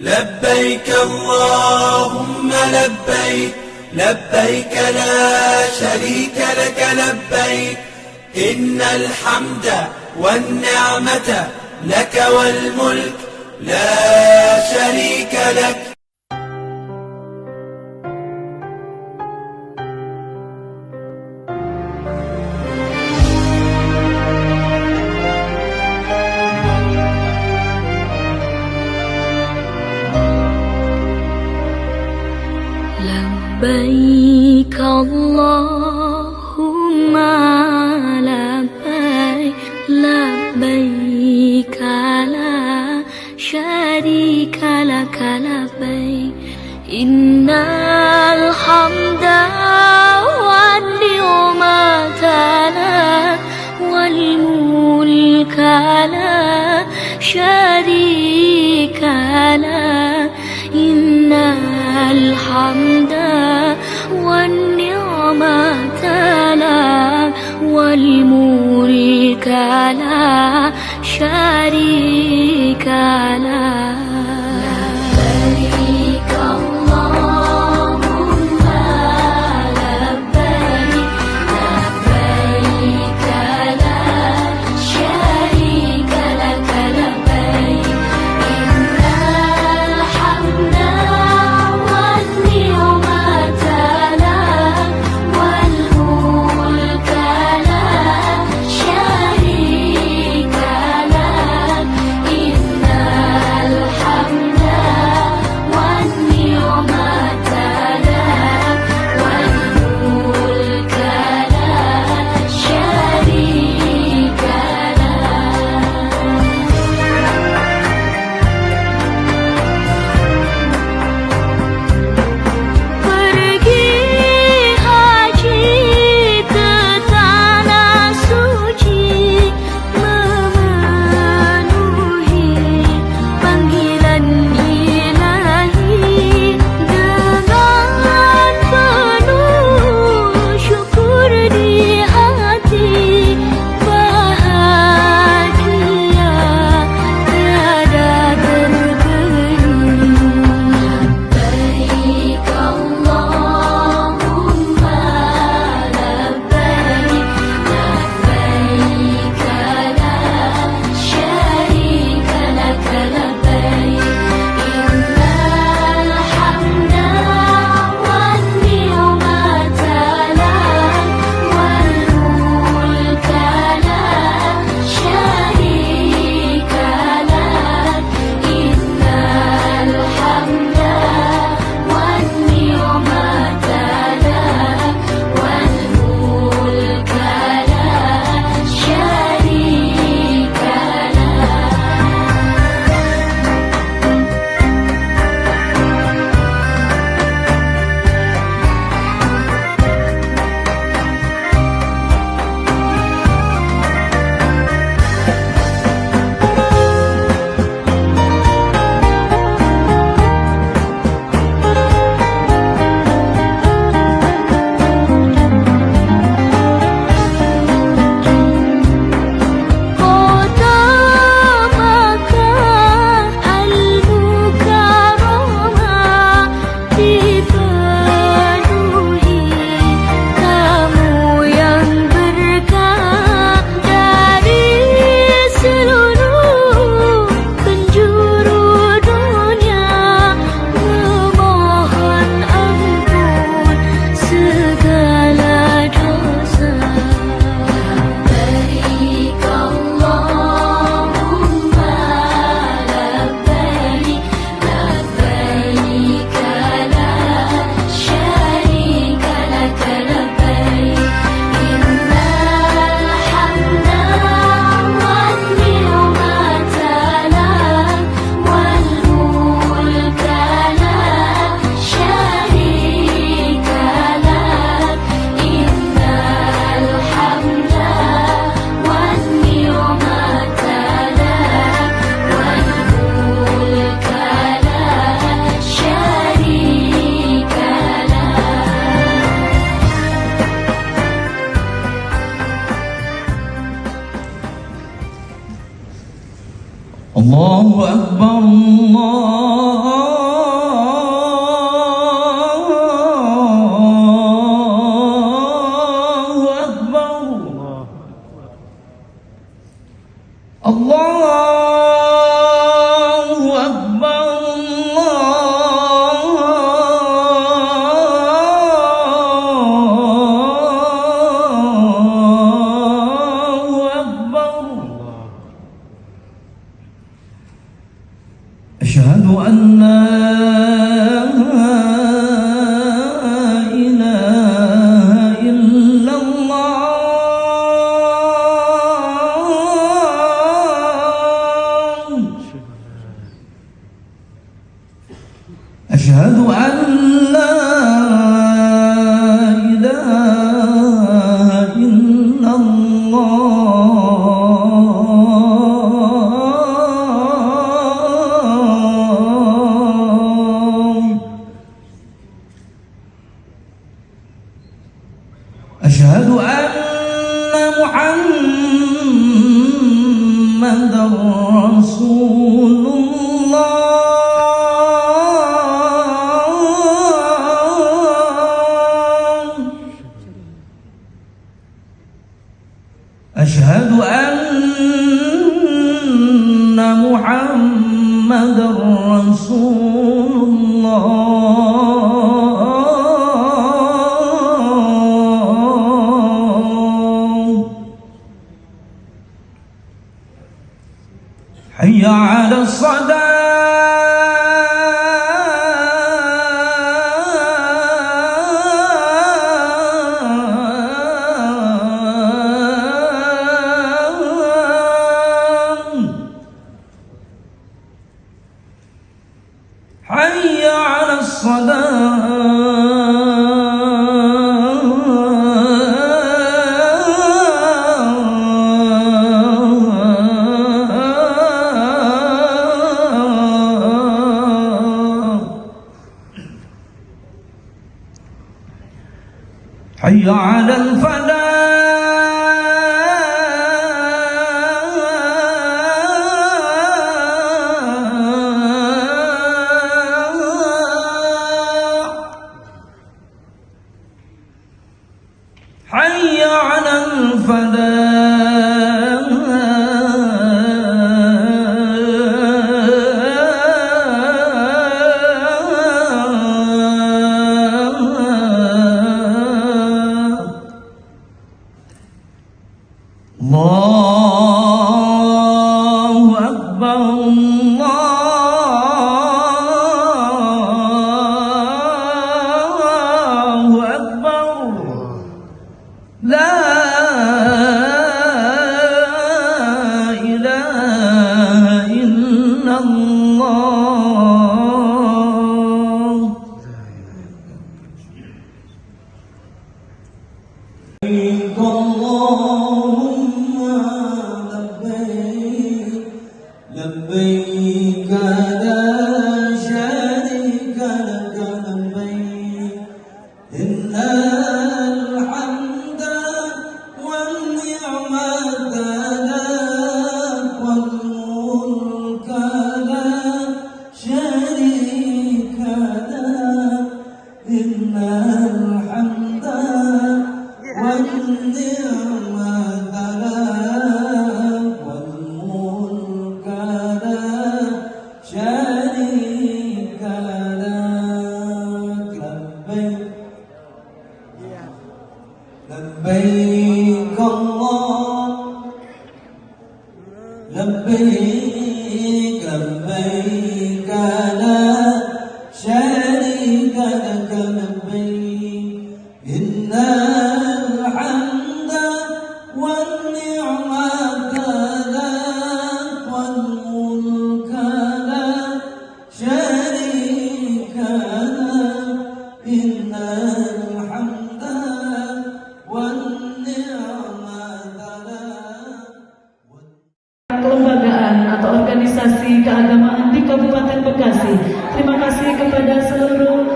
لبيك اللهم لبيك لبيك لا شريك لك لبيك إن الحمد والنعمة لك والملك لا شريك لك. لبيك اللهم لبيك لبيك لا شريك لك لبيك إن الحمد والنعمة لك والملك لا شريك لك إن الحمد والنعمة لك والملك لا شريك لك. لبيك اللهم لبيك لبيك لا شريك لك لبيك إن الحمد والنعمة لك والملك لا شريك لك إن الحمد أشهد أن لا إله إلا الله أشهد أن لا إله إلا الله أشهد أن محمدا رسول الله أشهد أن محمدا رسول الله حي على الصلاة حي على الصلاة حي على الفلاح حي على الفلاح الله أكبر الله أكبر لا إله إلا الله لبيك اللهم لبيك لبيك لا شريك لك لبيك إن الحمد والنعمة لك والملك لا شريك لك إن الحمد والنعمة لك والملك لا شريك لك لبيك الله لبيك لبيك لا شريك لك لبيك إن الحمد والنعمة لك والملك لا شريك لك إن الحمد والنعمة لك. Kelembagaan atau organisasi keagamaan di Kabupaten Bekasi. Terima kasih kepada seluruh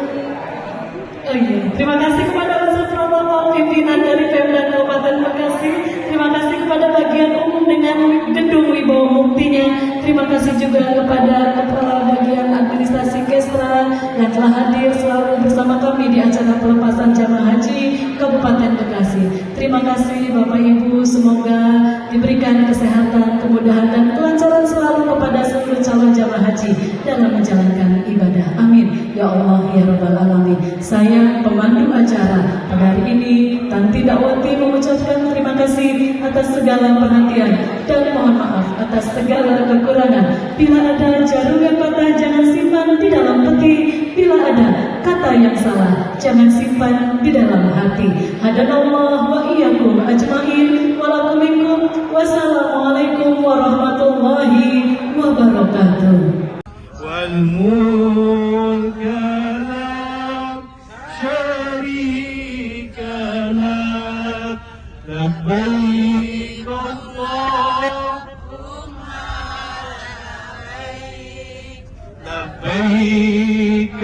terima kasih kepada unsur protokol pimpinan dari Pemda Kabupaten Bekasi. Terima kasih kepada bagian umum dengan gedung Wibawa Muktinya. Terima kasih juga kepada kepala bagian administrasi Kesra yang telah hadir selalu bersama kami di acara pelepasan jamaah haji Kabupaten Bekasi. Terima kasih Bapak Ibu, semoga diberikan kesehatan, kemudahan dan kelancaran selalu kepada seluruh calon jamaah haji dalam menjalankan ibadah. Amin. Ya Allah, ya Rabbal Alamin. Saya pemandu acara pada hari ini, Tanti Dakwati mengucapkan terima kasih atas segala perhatian dan mohon maaf atas segala kekurangan. Bila ada jarum yang patah, jangan simpan di dalam peti. Bila ada kata yang salah, jangan simpan di dalam hati. Hadanallah wa iyyakum ajmain. Walakuminkum. Wassalamualaikum warahmatullahi wabarakatuh. والملك لا شريك لك لبيك اللهم لبيك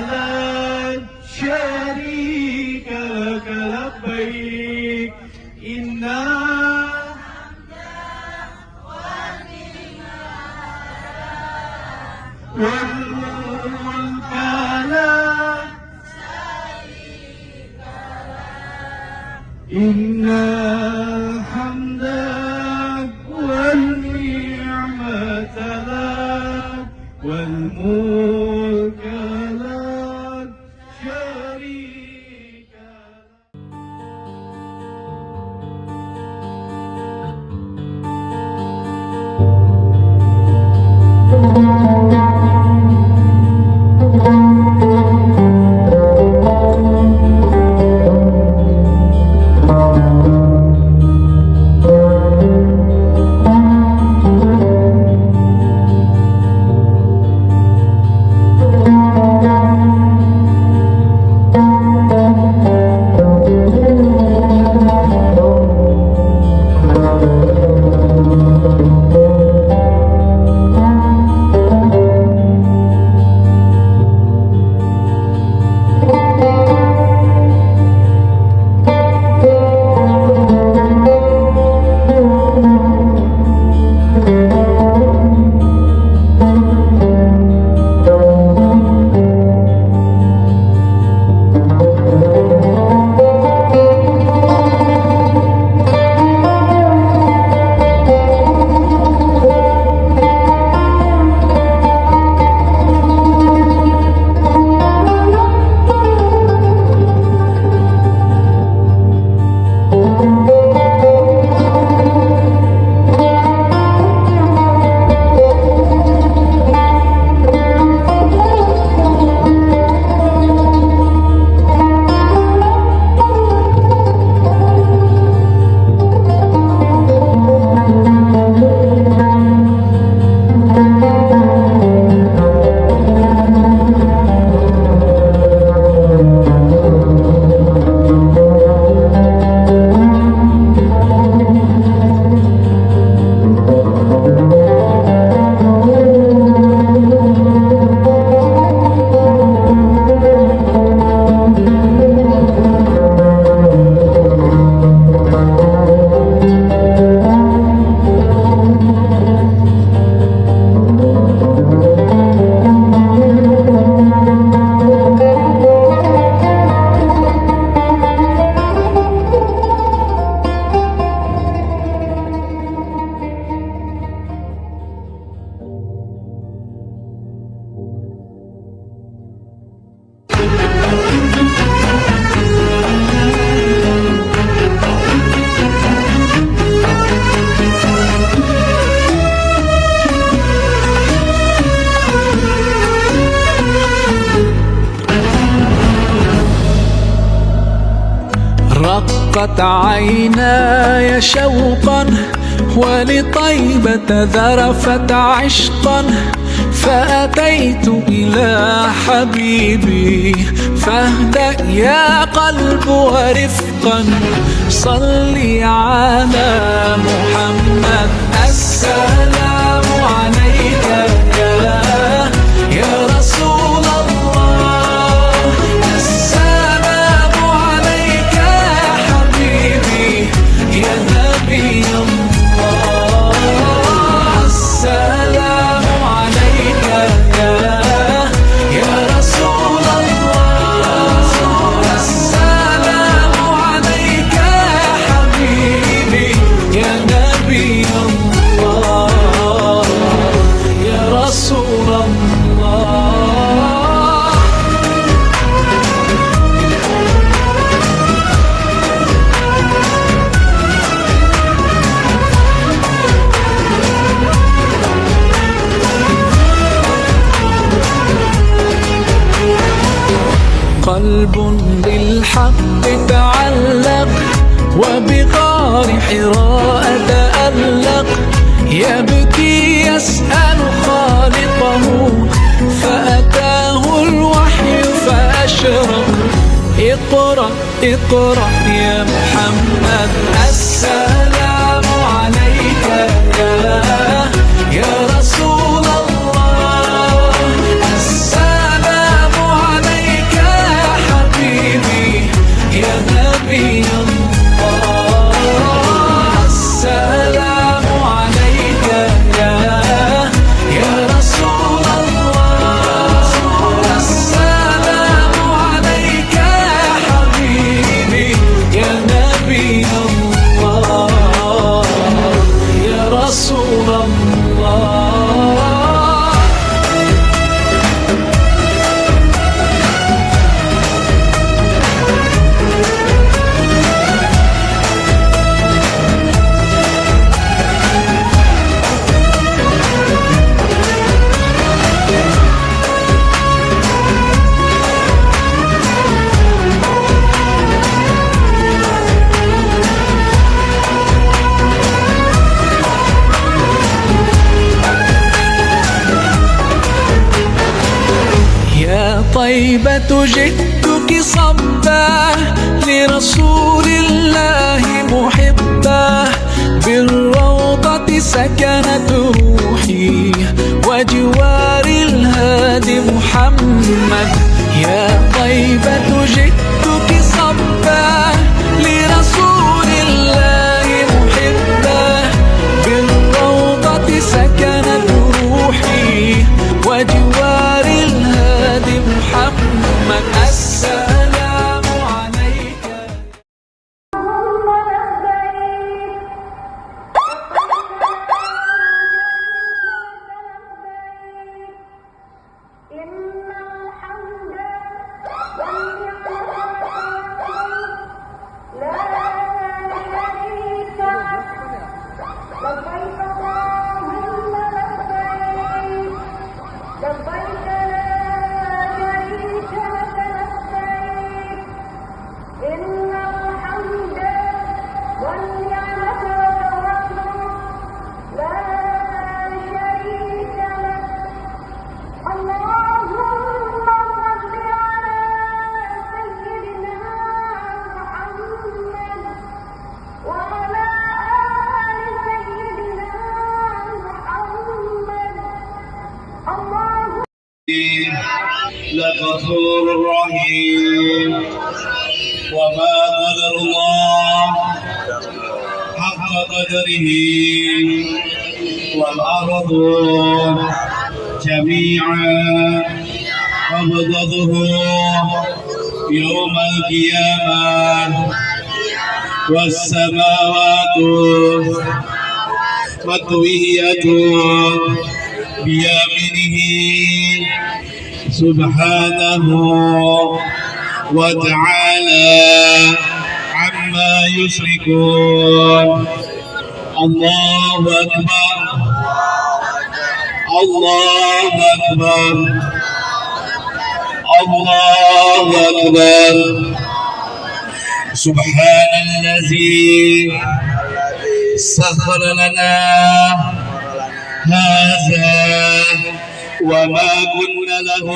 لا شريك لك لبيك إن والملك لا شريك لك إن الحمد والنعمة لك والملك لك شريك لك. رقت عيناي شوقا ولطيبة ذرفت عشقا فأتيت إلى حبيبي فاهدأ يا قلب ورفقا صلي على محمد. السلام عليك يا رسول الله، السلام عليك يا حبيبي يا نبي الله، السلام عليك يا رسول الله، السلام عليك يا حبيبي يا نبي الله، يا قلب بالحق تعلق وبغار حراء تألق يبكي يسأل خالقه فأتاه الوحي فأشرق اقرأ اقرأ يا محمد السلام عليك يا رسول الله السلام عليك يا حبيبي يا نبي الله السلام عليك يا رسول الله السلام عليك يا حبيبي يا نبي الله يا رسول الله. يا طيبة جئتك صبا لرسول الله محبا بالروضة سكنت روحي وجوار الهادي محمد يا طيبة جئتك صبا لرسول الله محبا بالروضة سكنت روحي وجوار الهادي محمد السلام عليك. لغفور رحيم وما قدر الله حق قدره والأرض جميعا قبضته يوم القيامة والسماوات مطوية بيمينه سبحانه وتعالى عما يشركون. الله أكبر الله أكبر الله أكبر. سبحان الذي سخر لنا هذا وما كنا له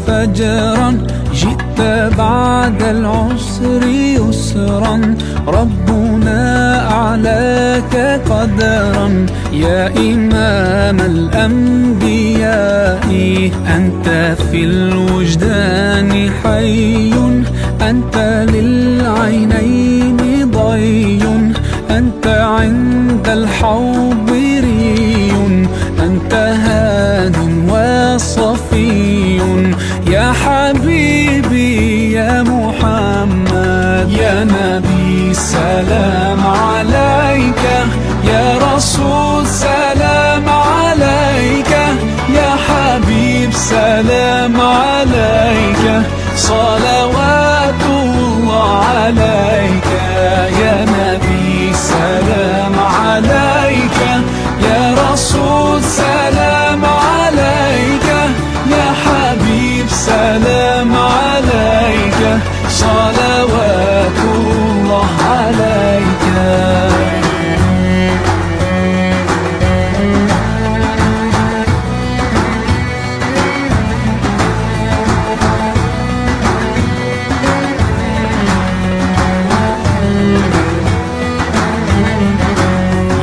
فجرا جئت بعد العسر يسرا ربنا أعلاك قدرا يا إمام الأنبياء أنت في الوجدان حي أنت للعينين ضي أنت عند الحوض ري صفي يا حبيبي يا محمد. يا نبي سلام عليك، يا رسول سلام عليك، يا حبيب سلام عليك، صلوات الله عليك. يا نبي سلام عليك، يا رسول سلام عليك، يا حبيب سلام عليك، صلوات الله عليك.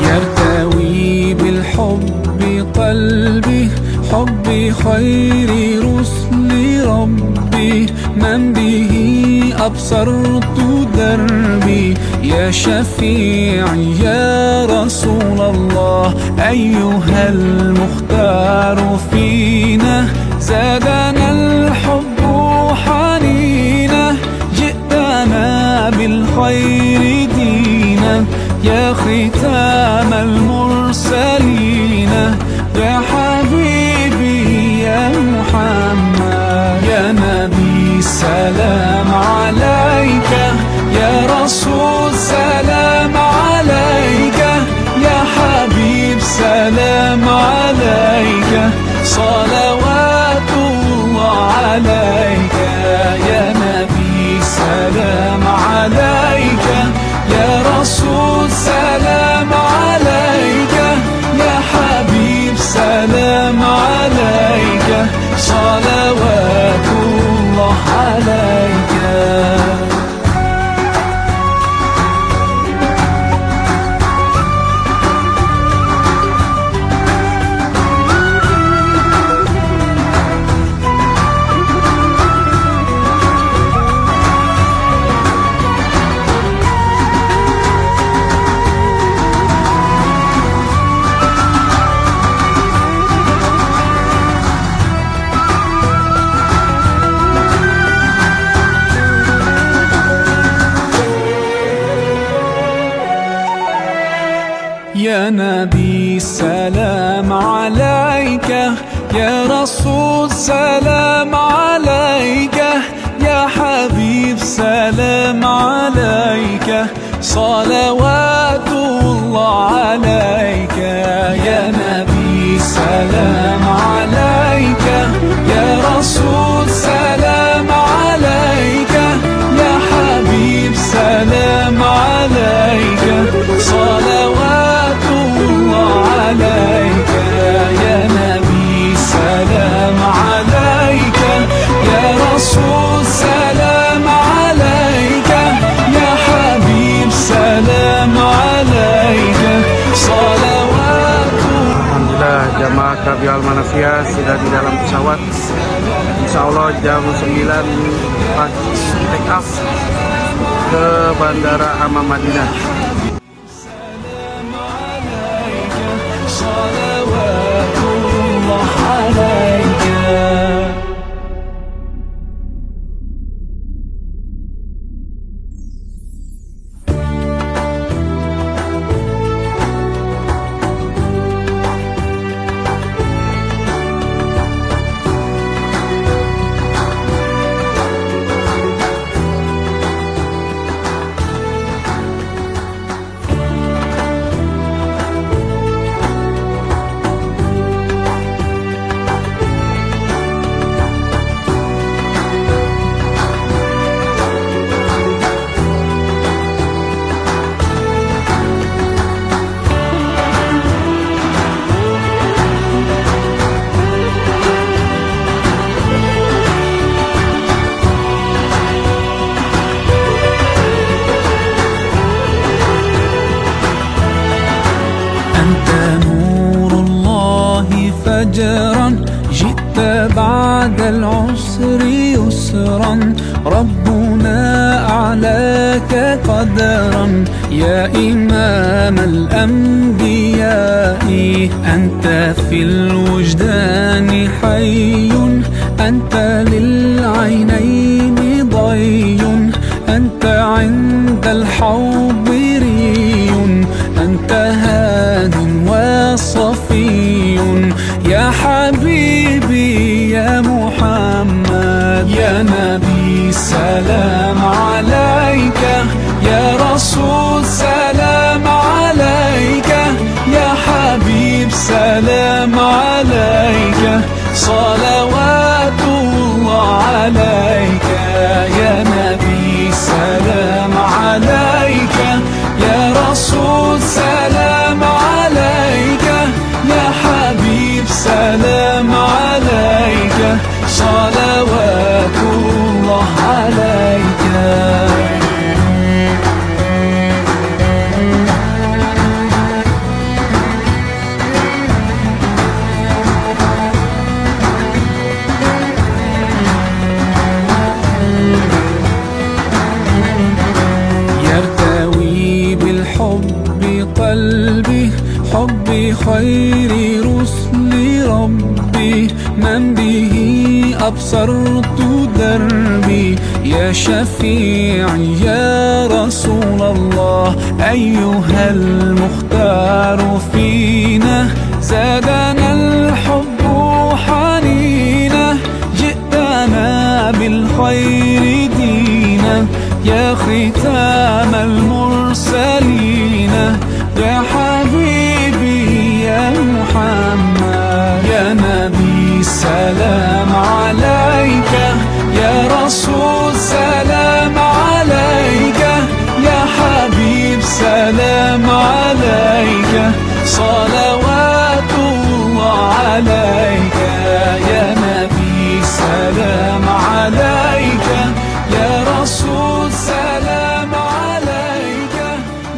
يرتوي بالحب قلبي، حب خير رسل ربي، من به أبصرت دربي. يا شفيعي يا رسول الله، أيها المختار فينا، زادنا الحب حنينا، جئتنا بالخير دينا، يا ختام المرسلين، يا حبيبي يا محمد. يا نبي سلام عليك، يا رسول سلام عليك، يا حبيب سلام عليك، صلوات الله عليك. يا نبي سلام عليك، يا رسول سلام عليك، يا حبيب سلام عليك، صلوات الله عليك. يا نبي سلام عليك، يا رسول سلام عليك، يا حبيب سلام عليك، صلوات الله عليك. يا نبي سلام عليك، يا رسول سلام عليك، يا حبيب سلام عليك، صلوات الله عليك. يا نبي سلام عليك، يا رسول سلام عليك، يا حبيب سلام عليك، صلوات. Alhamdulillah jamaah KB Al-Manafiyah sudah di dalam pesawat. Insya Allah jam 9 pagi take off ke Bandara Amman Madinah. صلوات الله عليك. فجرا جئت بعد العسر يسرا ربنا أعلاك قدرا يا إمام الأنبياء أنت في الوجدان حي أنت للعينين ضي أنت عند الحوض ري أنت هاد وصفي يا حبيبي يا محمد يا نبي سلام عليك يا رسول سلام عليك يا حبيب سلام عليك صلوات الله عليك يا نبي سلام عليك يا رسول سلام عليك يا حبيب سلام عليك صلوات الله عليك يرتوي بالحب قلبي حب خير رسل ربي من به أبصرت دربي يا شفيعي يا رسول الله أيها المختار فينا زادنا الحب حنينا جئتنا بالخير دينا يا ختام المرسلين يا حبيبي يا محمد يا نبي سلام عليك يا رسول سلام عليك يا حبيب سلام عليك صلوات الله عليك يا نبي سلام عليك يا رسول سلام عليك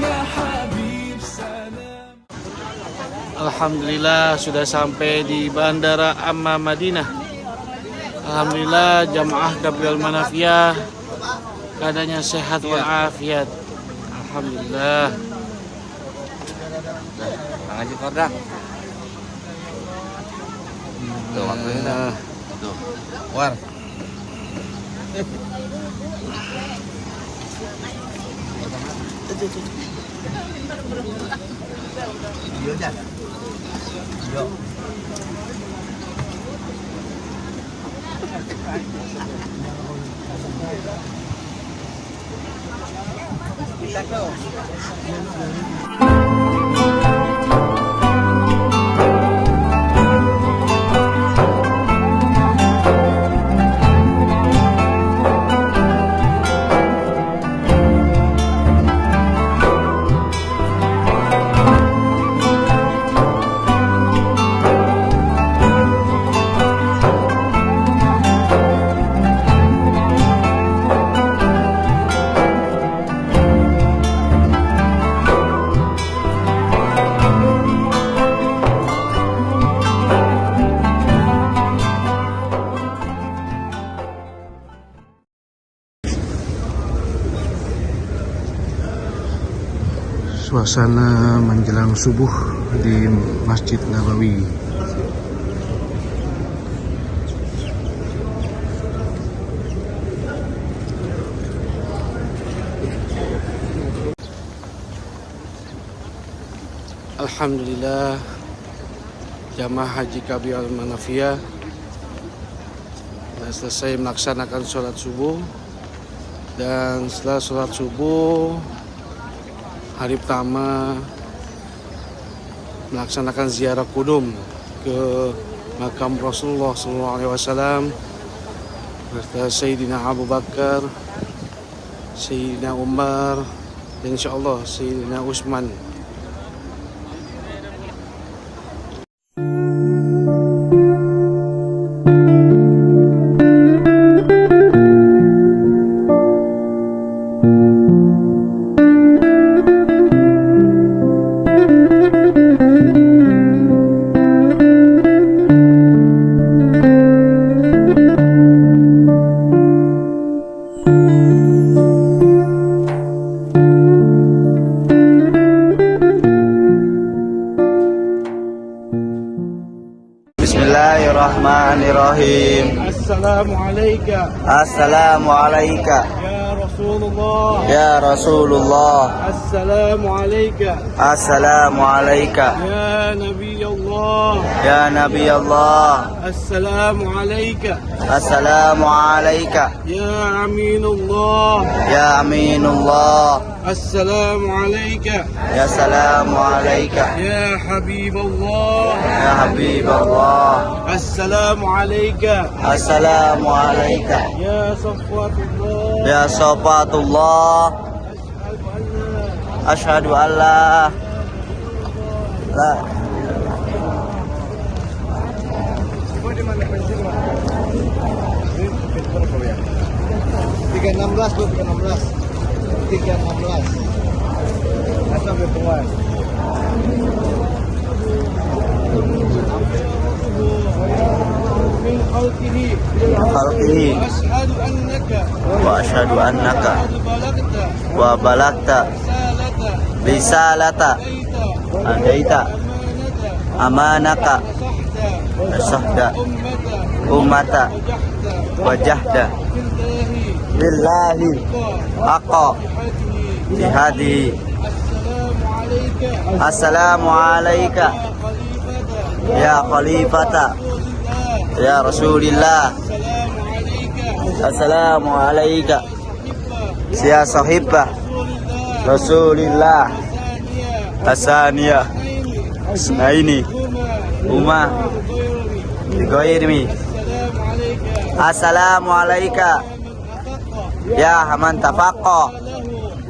يا حبيب سلام. Alhamdulillah sudah sampai di Bandara Amma Madinah. Alhamdulillah jamaah Gabriel Manafiyah keadaannya sehat walafiat. Alhamdulillah. Ngaji kodak. Tuh waktunya dah. Tuh. War. Iya dah. Yo. Kita tuh. Suasana menjelang subuh di Masjid Nabawi. Alhamdulillah jamaah haji Gabriel Manafiyah sudah selesai melaksanakan sholat subuh, dan setelah sholat subuh hari pertama melaksanakan ziarah kudum ke makam Rasulullah SAW beserta Sayyidina Abu Bakar, Sayyidina Umar, dan insyaallah Sayyidina Utsman. Bismillahirrahmanirrahim. Assalamualaikum Assalamualaikum ya Rasulullah. ya Rasulullah. Assalamualaikum Assalamualaikum ya Nabi Allah. ya Nabi Allah. Assalamualaikum Assalamualaikum ya Aminullah. ya Aminullah. Assalamualaikum ya Assalamualaikum ya Habiballah. ya Habiballah. Assalamualaikum Assalamualaikum ya Safwatullah. ya Sofatullah. Asyhadu an la Tiga 16 bu, 316. Asal berpuas. Min khalqihi khalqihi ashhadu annaka wa asyhadu annaka qad balagta wa balagta risalata risalata adaita amanata amanaka sahda sahda ummata ummata wajahda billahi billahi haqqa hadihi jihadihi. assalamu alayka Assalamu alayka ya khalifata ya Rasulillah. Assalamu alayka ya sahibah Rasulillah. Asaniya Isnaini Umma Bigoirmi. Assalamu alayka ya man tafaqqa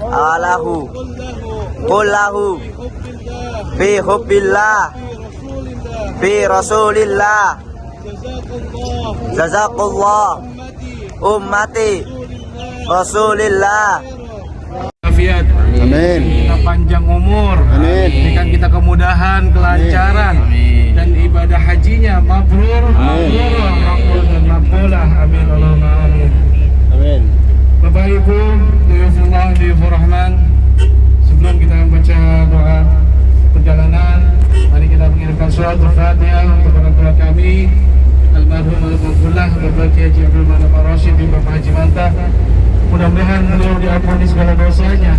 alahu kullahu fi hubbillah fi Rasulillah. Jazakallah ummati Rasulillah. Afiat. Amin. Kita panjang umur. Amin. Berikan kita kemudahan, kelancaran. Amin. Dan ibadah hajinya mabrur, mabrur, makbul dan makbulah. Amin Allahumma amin. Amin. Bapak Ibu, Duyufullah, Duyufur Rahman, sebelum kita membaca doa perjalanan, mari kita mengirimkan surat Al-Fatihah untuk orang tua kami, almarhum Al-Maqbullah, Bapak Haji Abdul Manap Ar-Rasyid di Bapak Haji Mantah. Mudah-mudahan beliau diampuni segala dosanya,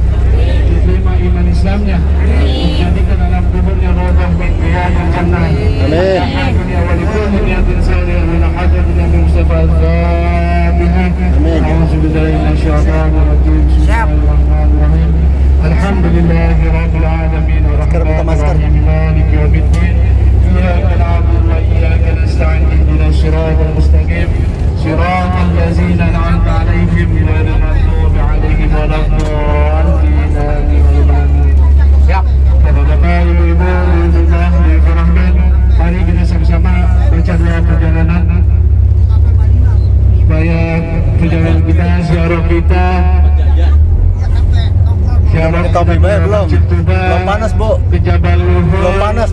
diterima iman Islamnya, dijadikan alam kuburnya rodah min riyadil jannah. Amin. Dunia walikum niyatin salih min hajat Nabi Mustafa Al-Fatihah. Amin. A'udzubillahi minasyaitonir rajim. Bismillahirrahmanirrahim. Alhamdulillahi rabbil alamin arrahmanirrahim maliki yaumiddin. Iyyaka na'budu wa iyyaka nasta'in ihdinas siratal mustaqim. Siratal ladzina an'amta 'alaihim ghairil maghdubi 'alaihim waladdallin. Amin. Siap. Bapak-bapak, ibu-ibu, Duyufullah, Duyufur Rahman, mari kita sama-sama baca doa perjalanan supaya perjalanan kita, ziarah kita, ziarah Kopi baik belum? Masjid Tuba, Belum panas, Bu. ke Jabal Luhur, Belum panas.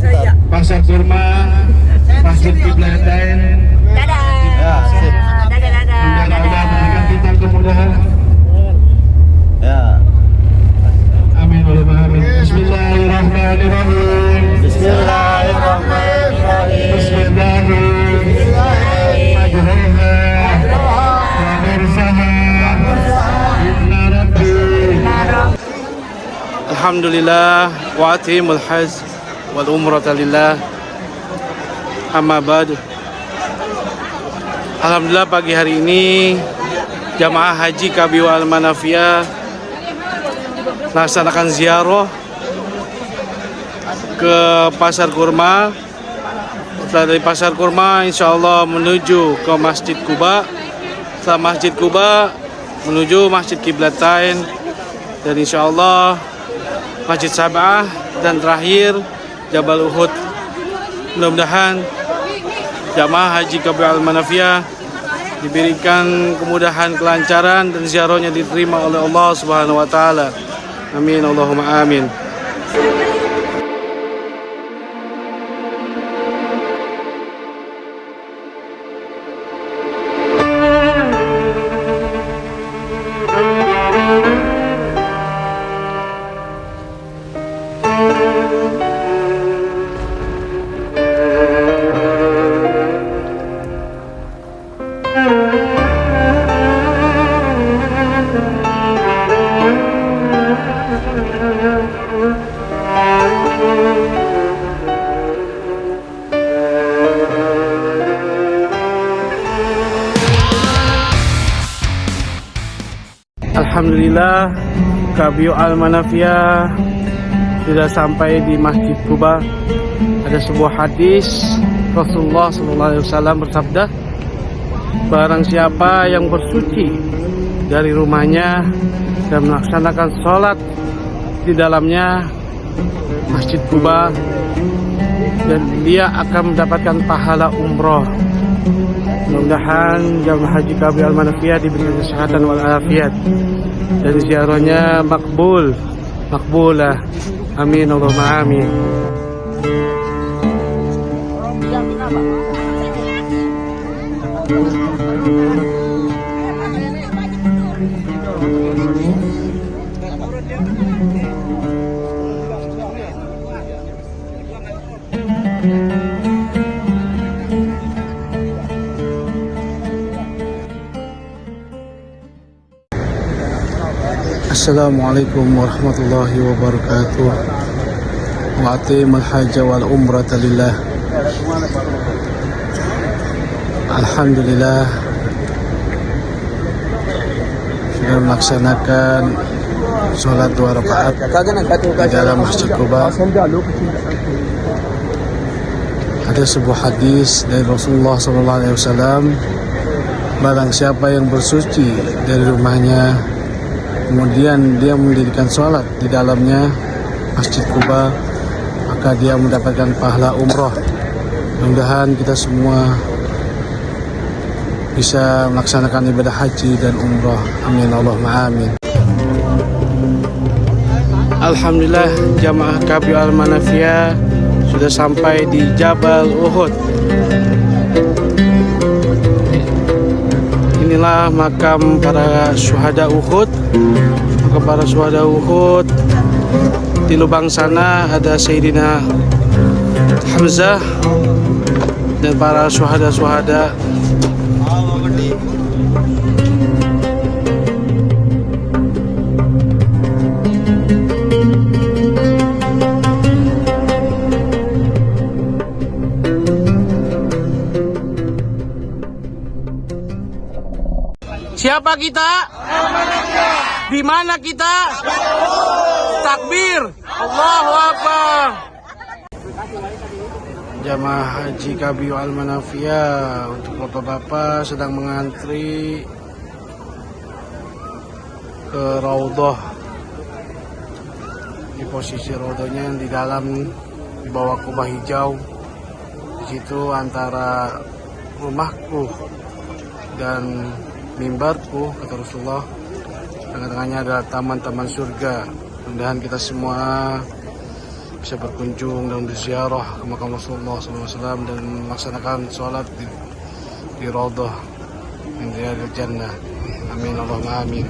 Ntar. Pasar Kurma, Masjid Qiblatain. Ya, sip. Mudah-mudahan memberikan kita kemudahan. Ya. Amin Allahumma amin. Bismillahirrahmanirrahim. Bismillahirrahmanirrahim. Bismillahirrahmanirrahim. Wa mursaha. Inna rabbi. Alhamdulillah wa atimul hajj wal umrata lillah. Amma ba'du. Alhamdulillah pagi hari ini jamaah haji KB Wal Manafiyah melaksanakan ziarah ke Pasar Kurma. Setelah dari Pasar Kurma insya Allah menuju ke Masjid Quba. Setelah Masjid Quba menuju Masjid Qiblatain, dan insya Allah Masjid Sab'ah, dan terakhir Jabal Uhud. Mudah-mudahan jamaah haji KB Al Manafiyah diberikan kemudahan, kelancaran, dan ziarahnya diterima oleh Allah Subhanahu wa taala. Amin Allahumma amin. Alhamdulillah, Kabio Al-Manafiyah sudah sampai di Masjid Quba. Ada sebuah hadis Rasulullah SAW bersabda, barang siapa yang bersuci dari rumahnya dan melaksanakan sholat di dalamnya Masjid Quba, dan dia akan mendapatkan pahala umroh. Mudah-mudahan jamaah haji Kabio Al-Manafiyah diberikan kesehatan wal afiat dan ziarahnya makbulah. Amin Allahumma amin. Assalamualaikum warahmatullahi wabarakatuh. Wa atimul hajja wal umrata lillah. Alhamdulillah sudah melaksanakan sholat 2 rakaat di dalam Masjid Quba. Ada sebuah hadis dari Rasulullah SAW, barang siapa yang bersuci dari rumahnya kemudian dia mendirikan sholat di dalamnya Masjid Quba, maka dia mendapatkan pahala umroh. Mudah-mudahan kita semua bisa melaksanakan ibadah haji dan umroh. Amin Allahumma amin. Alhamdulillah, jamaah Kabio Al-Manafiyah sudah sampai di Jabal Uhud. Inilah makam para syuhada Uhud. Makam para syuhada Uhud. Di lubang sana ada Sayyidina Hamzah dan para syuhada-syuhada. Siapa kita? Di mana kita? Takbir! Allahu Akbar! Jamaah haji Kabio Al-Manafiyah, untuk bapak-bapak sedang mengantri ke Raudhah. Di posisi Raudhahnya di dalam, di bawah kubah hijau. Di situ antara rumahku dan mimbarku, kata Rasulullah, tengah-tengahnya adalah taman-taman surga. Mudah-mudahan kita semua bisa berkunjung dan berziarah ke makam Rasulullah SAW dan melaksanakan sholat di Raudhah min riyadil jannah. Amin Allahumma amin.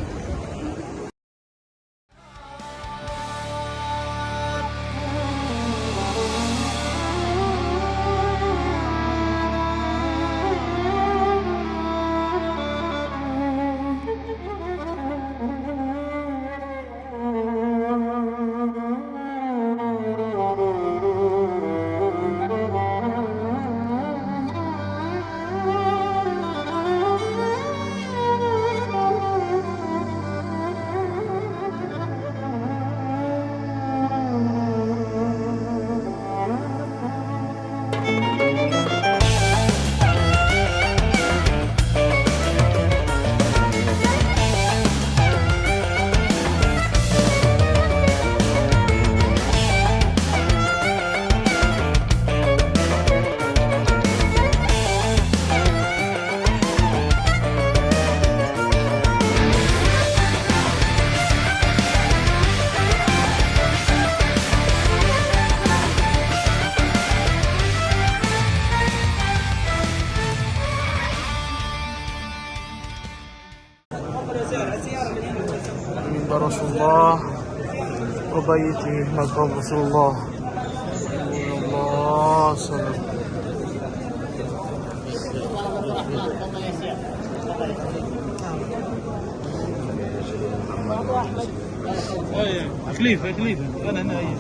Mimbar Rasulullah wa baiti maqam Rasulullah. Allah sallallahu. خليفة أنا نايم.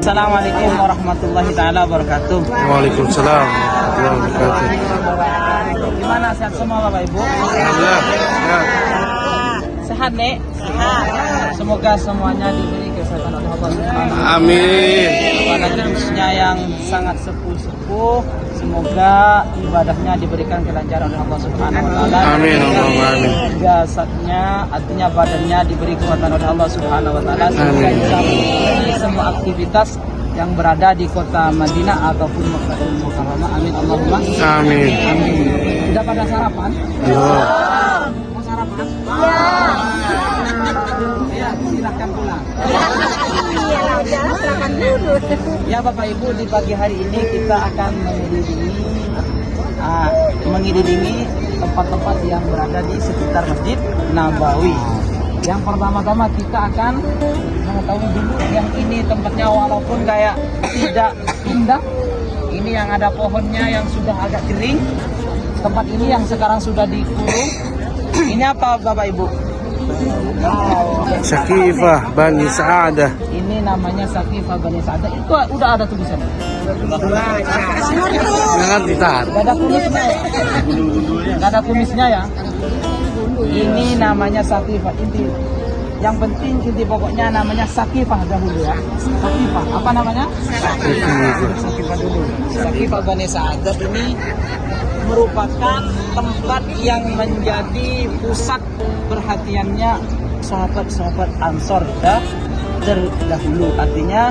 Assalamualaikum warahmatullahi taala wabarakatuh. Waalaikumsalam warahmatullahi wabarakatuh. Gimana, sehat semua Bapak Ibu? Alhamdulillah. Ya. Sehat, Nek? Sehat. Semoga semuanya diberi kesehatan oleh Allah Subhanahu wa taala. Amin. Kepada jenisnya yang sangat sepuh-sepuh, semoga ibadahnya diberikan kelancaran oleh Allah Subhanahu wa taala. Amin, Allahumma amin. Jasadnya, artinya badannya diberi kekuatan oleh Allah Subhanahu wa taala sehingga bisa mengikuti semua aktivitas yang berada di kota Madinah ataupun Makkahul Mukarramah. Amin Allahumma Amin. amin. Sudah pada sarapan? Ya. Mau sarapan? Ya, silahkan pulang. Ya Bapak Ibu, di pagi hari ini kita akan mengelilingi tempat-tempat yang berada di sekitar Masjid Nabawi. Yang pertama-tama kita akan mengetahui dulu yang ini tempatnya walaupun kayak tidak indah. Ini yang ada pohonnya yang sudah agak kering. Tempat ini yang sekarang sudah dikurung. Ini apa Bapak Ibu? Sakifah Bani Sa'adah. Ini namanya Sakifah Bani Sa'adah. Itu udah ada tulisannya. Jangan ditahan. Gak ada kumisnya ya. Gak ada kumisnya ya. Ini namanya Sakifah. Yang penting inti pokoknya namanya Sakifah dahulu ya. Sakifah. Apa namanya? Sakifah dulu. Sakifah Bani Sa'adah ini merupakan tempat yang menjadi pusat perhatiannya sahabat-sahabat Ansor terdahulu. Artinya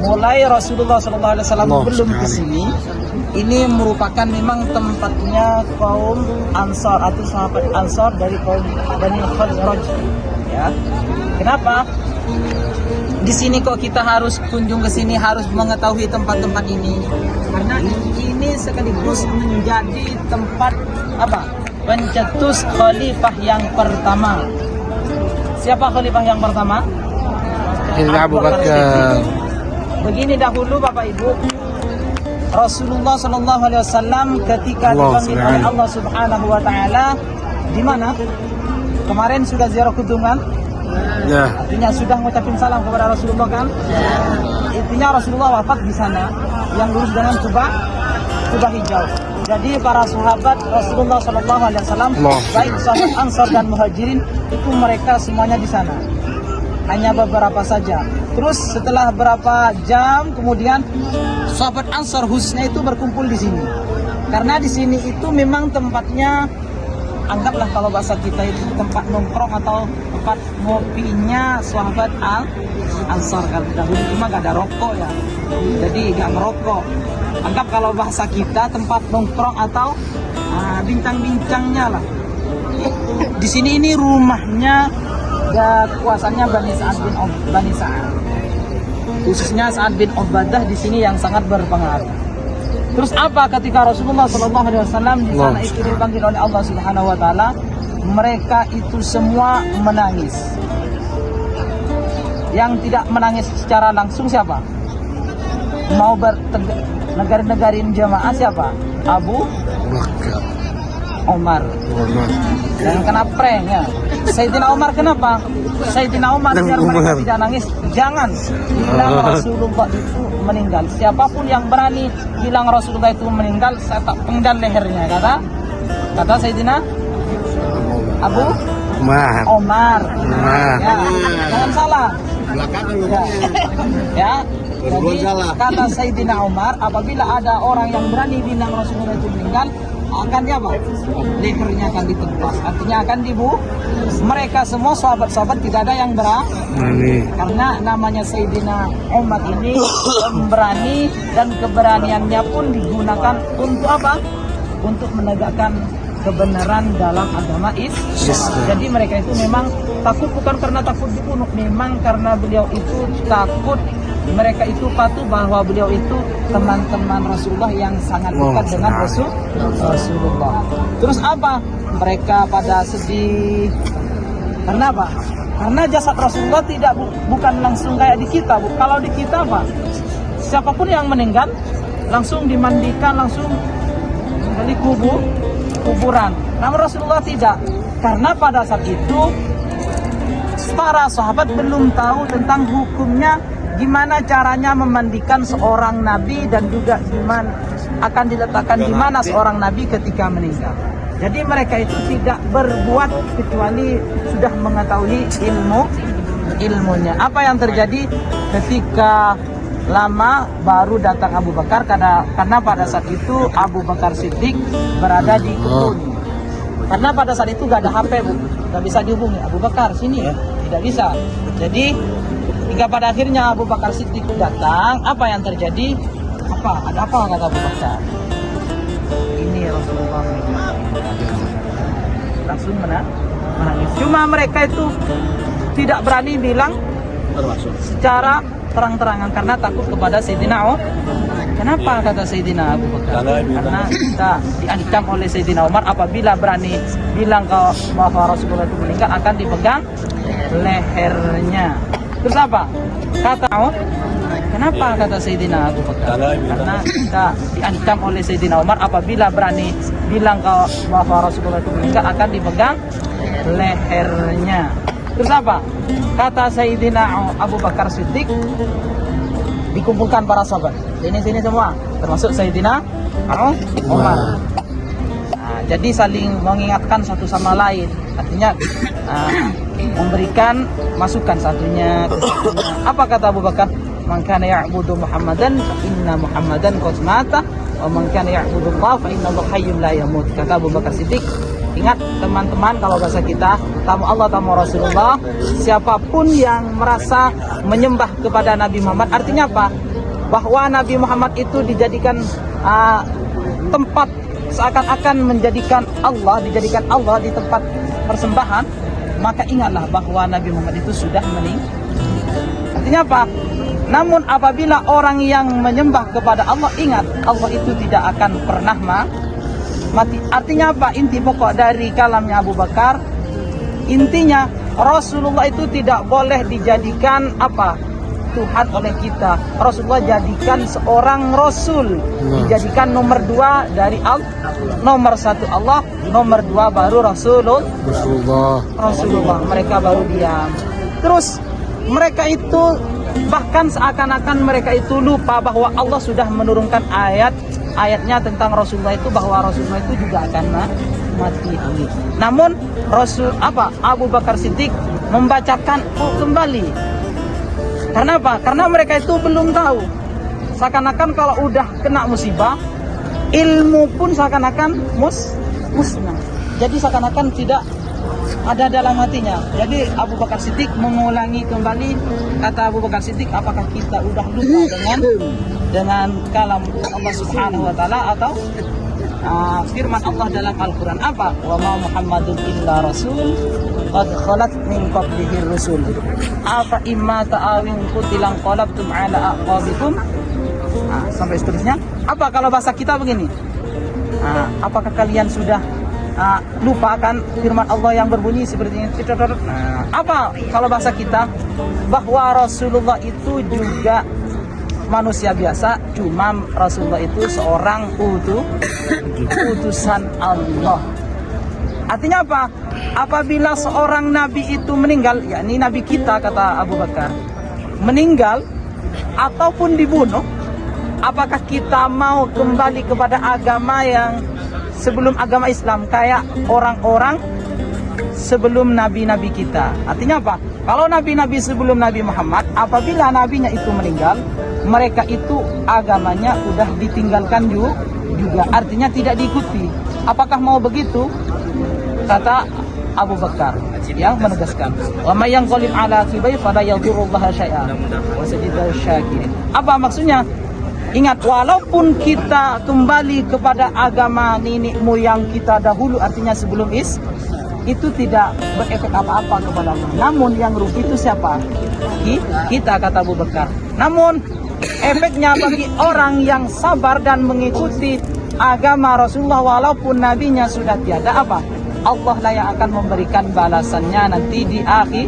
mulai Rasulullah SAW belum ke sini, ini merupakan memang tempatnya kaum Ansor atau sahabat Ansor dari kaum Bani Khazraj. Ya, kenapa? Di sini kok kita harus kunjung ke sini, harus mengetahui tempat-tempat ini, karena ini sekaligus menjadi tempat apa? Pencetus khalifah yang pertama. Siapa khalifah yang pertama? Abu Bakar. Begini dahulu Bapak Ibu, Rasulullah SAW ketika dipanggil oleh Allah Subhanahu Wa Taala di mana? Kemarin sudah ziarah kunjungan. Ya. Artinya sudah mengucapkan salam kepada Rasulullah kan? Intinya Rasulullah wafat di sana. Yang lurus dengan kubah hijau. Jadi para sahabat Rasulullah SAW, baik sahabat Ansar dan Muhajirin, itu mereka semuanya di sana. Hanya beberapa saja. Terus setelah berapa jam kemudian sahabat Ansar khususnya itu berkumpul di sini. Karena di sini itu memang tempatnya, anggaplah kalau bahasa kita itu tempat nongkrong atau tempat ngopinya sahabat Ansar. Kalau dahulu cuma gak ada rokok ya, jadi gak ngerokok. Anggap kalau bahasa kita tempat nongkrong atau bincang-bincangnya lah. Di sini ini rumahnya kekuasaannya Bani Sa'ad. Khususnya Sa'ad bin Ubadah di sini yang sangat berpengaruh. Terus apa ketika Rasulullah SAW di sana itu dipanggil oleh Allah Subhanahu Wa Taala, mereka itu semua menangis. Yang tidak menangis secara langsung siapa? Mau negari-negarin jamaah siapa? Abu Bakar. Umar. Yang kena prank ya. Sayyidina Umar kenapa? Sayyidina Umar biar mereka tidak nangis, jangan bilang Rasulullah itu meninggal. Siapapun yang berani bilang Rasulullah itu meninggal, saya tak penggal lehernya, kata Sayyidina Abu Umar. Ya, jangan salah. Ya. Jadi kata Sayyidina Umar, apabila ada orang yang berani bilang Rasulullah itu meninggal, akan apa? Lehernya akan ditebas. Artinya akan dibunuh. Mereka semua sahabat-sahabat tidak ada yang berani. Karena namanya Sayyidina Umar ini pemberani, dan keberaniannya pun digunakan untuk apa? Untuk menegakkan kebenaran dalam agama Islam. Jadi mereka itu memang takut bukan karena takut dibunuh, memang karena beliau itu takut. Mereka itu patuh bahwa beliau itu teman-teman Rasulullah yang sangat dekat dengan Rasulullah. Terus apa? Mereka pada sedih. Karena apa? Karena jasad Rasulullah bukan langsung kayak di kita. Kalau di kita apa? Siapapun yang meninggal langsung dimandikan, langsung dari kuburan. Namun Rasulullah tidak. Karena pada saat itu para sahabat belum tahu tentang hukumnya, gimana caranya memandikan seorang nabi, dan juga gimana akan diletakkan di mana seorang nabi ketika meninggal. Jadi mereka itu tidak berbuat kecuali sudah mengetahui ilmunya. Apa yang terjadi ketika lama baru datang Abu Bakar, karena pada saat itu Abu Bakar Siddiq berada di kebun. Karena pada saat itu gak ada HP, gak bisa dihubungi. Abu Bakar sini ya, tidak bisa. Jadi hingga pada akhirnya Abu Bakar Siddiq datang. Apa yang terjadi? Ada apa kata Abu Bakar? Ini Rasulullah langsung menangis. Cuma mereka itu tidak berani bilang secara terang-terangan karena takut kepada Sayyidina Umar. Kenapa kata Sayyidina Abu Bakar? Karena kita diancam oleh Sayyidina Umar apabila berani bilang bahwa Rasulullah itu meninggal akan dipegang lehernya. Terus apa? Kata Umar, kenapa kata Sayyidina Abu Bakar? Karena kita diancam oleh Sayyidina Umar apabila berani bilang bahwa Rasulullah itu meninggal akan dipegang lehernya. Terus apa? Kata Sayyidina Abu Bakar Siddiq, dikumpulkan para sahabat. Sini semua, termasuk Sayyidina Umar. Nah, jadi saling mengingatkan satu sama lain. Artinya memberikan masukan satunya ke satunya. Apa kata Abu Bakar? Man kana ya'budu Muhammadan fa inna Muhammadan qad mata wa man kana ya'budu Allah fa inna Allah hayyun la yamut. Kata Abu Bakar Siddiq, ingat teman-teman, kalau bahasa kita, tamu Allah, tamu Rasulullah, siapapun yang merasa menyembah kepada Nabi Muhammad, artinya apa? Bahwa Nabi Muhammad itu dijadikan tempat, seakan-akan dijadikan Allah di tempat persembahan, maka ingatlah bahwa Nabi Muhammad itu sudah meninggal. Artinya apa? Namun apabila orang yang menyembah kepada Allah, ingat Allah itu tidak akan pernah mati. Artinya apa? Inti pokok dari kalamnya Abu Bakar, intinya Rasulullah itu tidak boleh dijadikan apa? Tuhan oleh kita. Rasulullah jadikan seorang Rasul, dijadikan nomor 2 dari Allah. Nomor 1 Allah, nomor 2 baru Rasulullah. Mereka baru diam. Terus mereka itu bahkan seakan-akan mereka itu lupa bahwa Allah sudah menurunkan ayatnya tentang Rasulullah itu, bahwa Rasulullah itu juga akan mati. Namun Abu Bakar Siddiq membacakan kembali. Karena apa? Karena mereka itu belum tahu. Seakan-akan kalau udah kena musibah, ilmu pun seakan-akan musnah. Jadi seakan-akan tidak ada dalam hatinya. Jadi Abu Bakar Siddiq mengulangi kembali. Kata Abu Bakar Siddiq, apakah kita udah lupa dengan kalam Allah Subhanahu wa taala atau firman Allah dalam Al-Quran? Apa? Wa ma Muhammadun illa rasul qad khalat min qablihi rusul afa imma ta'awin qutilan qalabtum ala aqabikum. Sampai seterusnya. Apa kalau bahasa kita begini? Apakah kalian sudah lupakan firman Allah yang berbunyi seperti ini? Apa kalau bahasa kita? Bahwa Rasulullah itu juga manusia biasa, cuma Rasulullah itu seorang utusan Allah. Artinya apa? Apabila seorang nabi itu meninggal, yakni nabi kita, kata Abu Bakar, meninggal ataupun dibunuh, apakah kita mau kembali kepada agama yang sebelum agama Islam, kayak orang-orang sebelum nabi-nabi kita? Artinya apa? Kalau nabi-nabi sebelum Nabi Muhammad, apabila nabinya itu meninggal, mereka itu agamanya udah ditinggalkan juga, artinya tidak diikuti. Apakah mau begitu? Kata Abu Bakar yang menegaskan, wa may yanqalib ala aqibai fala yadhurrullaha syai'an wa sajidal syakirin. Apa maksudnya? Ingat, walaupun kita kembali kepada agama nenek moyang kita dahulu, artinya sebelum itu tidak berefek apa-apa kepada Allah. Namun yang rugi itu siapa? Kita, kata Abu Bakar. Namun efeknya bagi orang yang sabar dan mengikuti agama Rasulullah walaupun nabinya sudah tiada, apa? Allah lah yang akan memberikan balasannya nanti di akhir.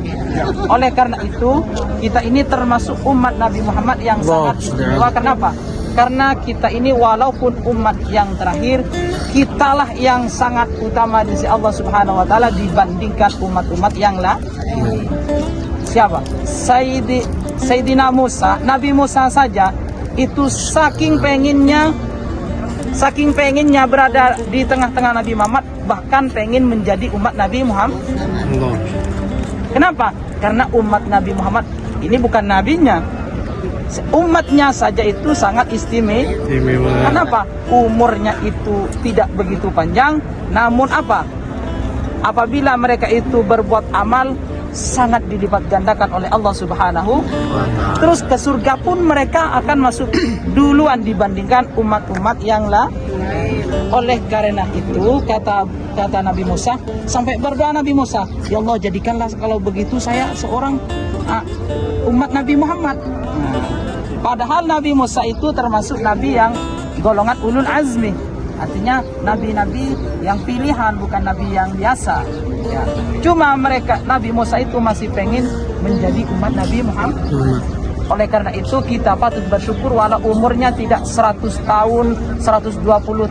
Oleh karena itu, kita ini termasuk umat Nabi Muhammad yang sangat istimewa. Kenapa? Karena kita ini walaupun umat yang terakhir, kitalah yang sangat utama di sisi Allah Subhanahu wa taala dibandingkan umat-umat yang lain. Siapa? Sayyidina Musa, Nabi Musa saja itu saking pengennya berada di tengah-tengah Nabi Muhammad, bahkan pengen menjadi umat Nabi Muhammad. Kenapa? Karena umat Nabi Muhammad ini bukan nabinya, umatnya saja itu sangat istimewa. Kenapa? Umurnya itu tidak begitu panjang, namun apa? Apabila mereka itu berbuat amal, sangat dilipat gandakan oleh Allah Subhanahu. Terus ke surga pun mereka akan masuk duluan dibandingkan umat-umat yang lain. Oleh karena itu kata Nabi Musa, sampai berdoa Nabi Musa, ya Allah jadikanlah kalau begitu saya seorang umat Nabi Muhammad. Nah, padahal Nabi Musa itu termasuk nabi yang golongan ulul azmi, artinya nabi-nabi yang pilihan, bukan nabi yang biasa ya. Cuma Nabi Musa itu masih pengen menjadi umat Nabi Muhammad. Oleh karena itu kita patut bersyukur walau umurnya tidak 100 tahun, 120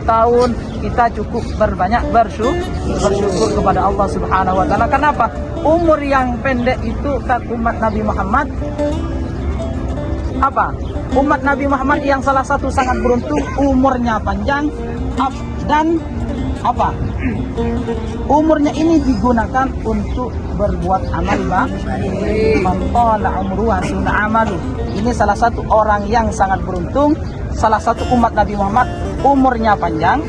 tahun, kita cukup berbanyak bersyukur kepada Allah Subhanahu wa taala. Kenapa? Umur yang pendek itu umat Nabi Muhammad apa? Umat Nabi Muhammad yang salah satu sangat beruntung, umurnya panjang dan apa? Umurnya ini digunakan untuk berbuat amal baik. Man qala umruhu hasuna amalu. Ini salah satu orang yang sangat beruntung, salah satu umat Nabi Muhammad umurnya panjang.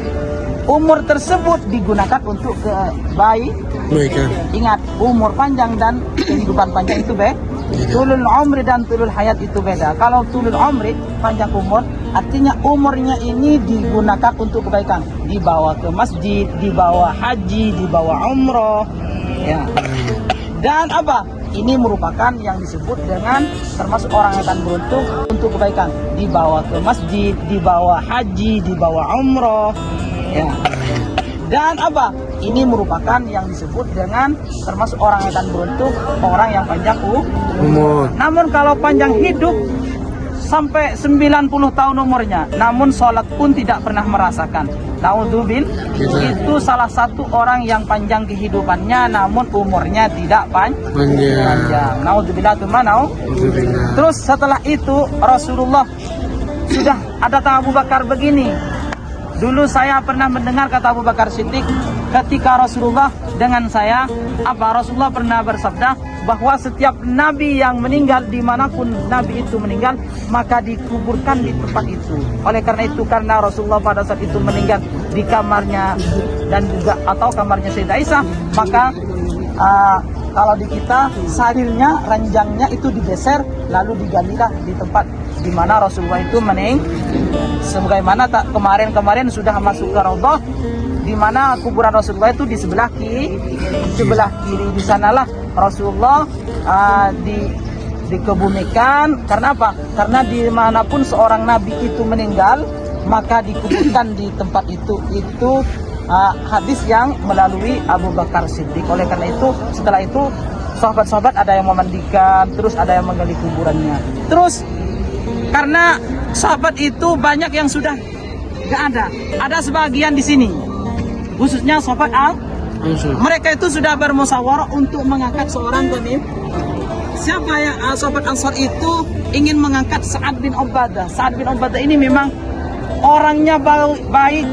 Umur tersebut digunakan untuk kebaikan. Ingat, umur panjang dan kehidupan panjang itu beda. Tulul umri dan tulul hayat itu beda. Kalau tulul umri, panjang umur, artinya umurnya ini digunakan untuk kebaikan. Dibawa ke masjid, dibawa haji, dibawa umroh ya. Dan apa? Ini merupakan yang disebut dengan termasuk orang yang akan beruntung untuk kebaikan. Dibawa ke masjid, dibawa haji, dibawa umroh ya. Dan apa? Ini merupakan yang disebut dengan termasuk orang yang akan beruntung, orang yang panjang umur. Namun kalau panjang hidup sampai 90 tahun umurnya, namun sholat pun tidak pernah merasakan. Naudzubil, itu salah satu orang yang panjang kehidupannya, namun umurnya tidak panjang. Naudzubillah tumanau. Terus setelah itu Rasulullah sudah ada Abu Bakar begini. Dulu saya pernah mendengar kata Abu Bakar Siddiq ketika Rasulullah dengan saya, Rasulullah pernah bersabda bahwa setiap nabi yang meninggal dimanapun nabi itu meninggal maka dikuburkan di tempat itu. Oleh karena itu, karena Rasulullah pada saat itu meninggal di kamarnya dan juga atau kamarnya Sayyidah Aisyah, maka kalau di kita sarirnya, ranjangnya itu digeser lalu digalilah di tempat di mana Rasulullah itu sebagaimana kemarin sudah masuk ke Raudhah, di mana kuburan Rasulullah itu di sebelah kiri. Di sanalah Rasulullah dikebumikan. Karena apa? Karena dimanapun seorang nabi itu meninggal maka dikuburkan di tempat itu. Itu hadis yang melalui Abu Bakar Siddiq. Oleh karena itu, setelah itu sahabat-sahabat ada yang memandikan, terus ada yang menggali kuburannya. Terus karena sahabat itu banyak yang sudah gak ada. Ada sebagian di sini, khususnya sahabat mereka itu sudah bermusyawarah untuk mengangkat seorang pemimpin. Siapa yang sahabat Ansar itu ingin mengangkat Sa'ad bin Ubadah. Sa'ad bin Ubadah ini memang orangnya baik,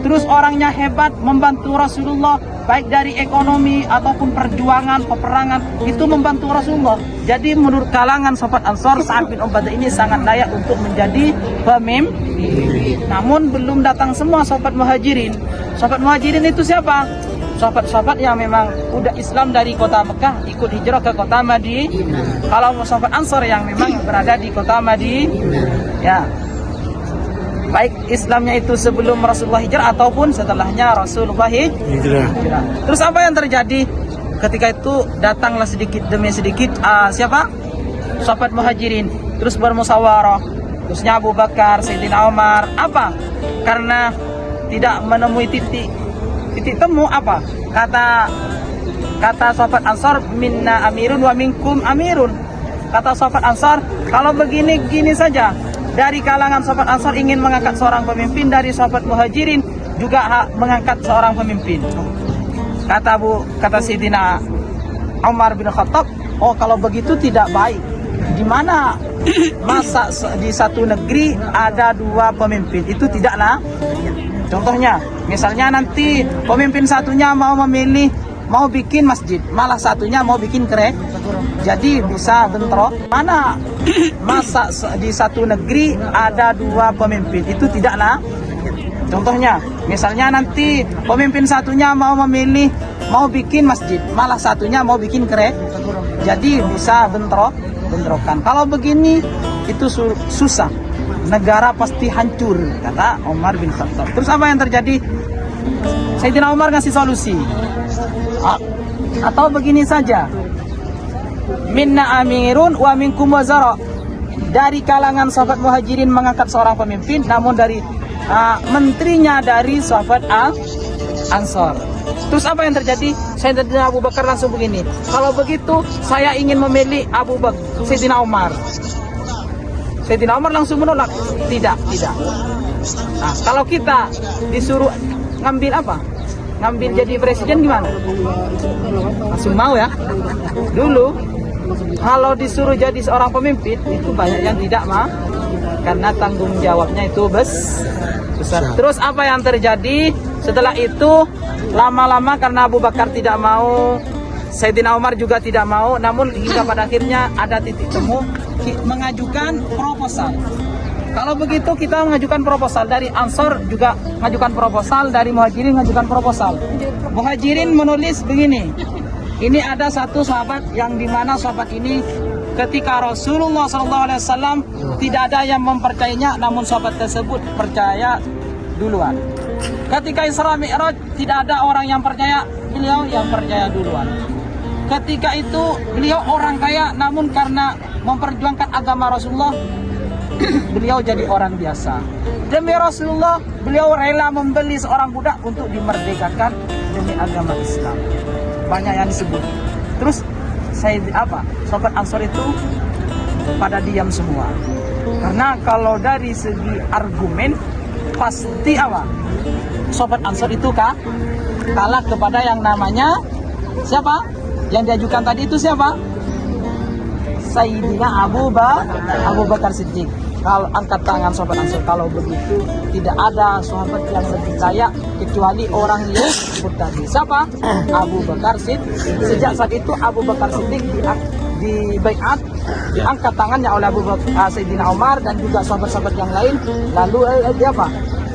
terus orangnya hebat, membantu Rasulullah baik dari ekonomi ataupun perjuangan, peperangan, itu membantu Rasulullah. Jadi menurut kalangan sahabat Ansar, Sa'ad bin Ubadah ini sangat layak untuk menjadi pemimpin. Namun belum datang semua sahabat Muhajirin. Sahabat Muhajirin itu siapa? Sahabat-sahabat yang memang udah Islam dari kota Mekah ikut hijrah ke kota Madinah. Kalau sahabat Ansar yang memang berada di kota Madinah ya, baik Islamnya itu sebelum Rasulullah hijrah ataupun setelahnya Rasulullah hijrah. Terus apa yang terjadi? Ketika itu datanglah sedikit demi sedikit siapa? Sahabat Muhajirin. Terus bermusyawarah. Terusnya Abu Bakar, Sayyidina Umar. Apa? Karena tidak menemui titik temu apa? Kata sahabat Ansar, minna amirun wa minkum amirun. Kata sahabat Ansar, kalau begini-gini saja, dari kalangan sahabat Ansar ingin mengangkat seorang pemimpin, dari sahabat Muhajirin juga mengangkat seorang pemimpin. Kata Sayyidina Umar bin Khattab, oh kalau begitu tidak baik. Di mana masa di satu negeri ada dua pemimpin, itu tidaklah. Contohnya, misalnya nanti pemimpin satunya mau bikin masjid, malah satunya mau bikin gereja. Jadi bisa bentrok. Mana masa di satu negeri ada dua pemimpin, itu tidaklah. Contohnya, misalnya nanti pemimpin satunya mau bikin masjid, malah satunya mau bikin gereja. Jadi bisa bentrokan. Kalau begini itu susah. negara pasti hancur, kata Umar bin Khattab. Terus apa yang terjadi? Sayyidina Umar ngasih solusi. Atau begini saja, minna amirun wa minkum wazara. Dari kalangan sahabat muhajirin mengangkat seorang pemimpin, namun dari menterinya dari sahabat Ansor. Terus apa yang terjadi? Sayyidina Abu Bakar langsung begini, kalau begitu saya ingin memilih Sayyidina Umar. Sayyidina Umar langsung menolak, tidak. Nah, kalau kita disuruh ngambil apa? Ngambil jadi presiden gimana? Langsung mau ya? Dulu kalau disuruh jadi seorang pemimpin itu banyak yang tidak mau, karena tanggung jawabnya itu besar. Terus apa yang terjadi? Setelah itu lama-lama karena Abu Bakar tidak mau, Sayyidina Umar juga tidak mau, namun hingga pada akhirnya ada titik temu mengajukan proposal. Kalau begitu kita mengajukan proposal, dari Ansor juga mengajukan proposal, dari Muhajirin mengajukan proposal. Muhajirin menulis begini, ini ada satu sahabat yang dimana sahabat ini ketika Rasulullah SAW tidak ada yang mempercayainya, namun sahabat tersebut percaya duluan. Ketika Isra Mi'raj tidak ada orang yang percaya, beliau yang percaya duluan. Ketika itu beliau orang kaya, namun karena memperjuangkan agama Rasulullah beliau jadi orang biasa. Demi Rasulullah beliau rela membeli seorang budak untuk dimerdekakan demi agama Islam. Banyak yang disebut. Terus sahabat Ansor itu pada diam semua. Karena kalau dari segi argumen pasti sahabat Ansor itu kalah kepada yang namanya siapa? Yang diajukan tadi itu siapa? Sayyidina Abu Bakar Siddiq. Kalau angkat tangan sahabat Ansor, kalau begitu tidak ada sahabat yang lebih kaya kecuali orang yang disebut tadi. Siapa? Abu Bakar Siddiq. Sejak saat itu Abu Bakar Siddiq di baiat, diangkat tangannya oleh Sayyidina Umar dan juga sahabat-sahabat yang lain. Lalu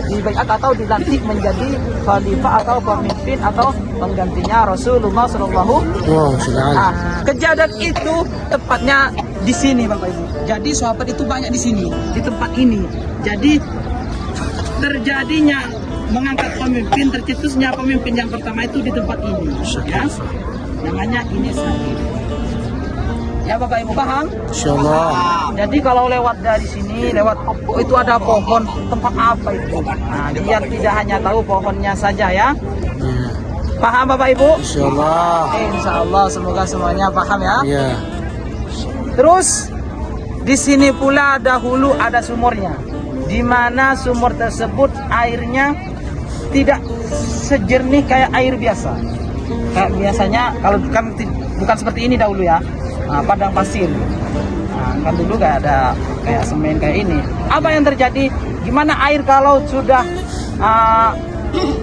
di baiat atau dilantik menjadi khalifah atau pemimpin atau penggantinya Rasulullah SAW. Kejadian itu tepatnya di sini Bapak Ibu. Jadi sahabat itu banyak di sini, di tempat ini. Jadi terjadinya mengangkat pemimpin, tercetusnya pemimpin yang pertama itu di tempat ini. Ya, namanya ini Sakif. Ya Bapak Ibu paham? Insyaallah. Jadi kalau lewat dari sini, lewat itu ada pohon, tempat apa itu? Nah, biar tidak hanya tahu pohonnya saja ya. Paham Bapak Ibu? Insyaallah. Insyaallah, semoga semuanya paham ya. Iya. Terus di sini pula dahulu ada sumurnya, di mana sumur tersebut airnya tidak sejernih kayak air biasa. Kayak biasanya kalau kan bukan seperti ini dahulu ya. Padang pasir. Kan dulu gak ada kayak semen kayak ini. Apa yang terjadi? Gimana air kalau sudah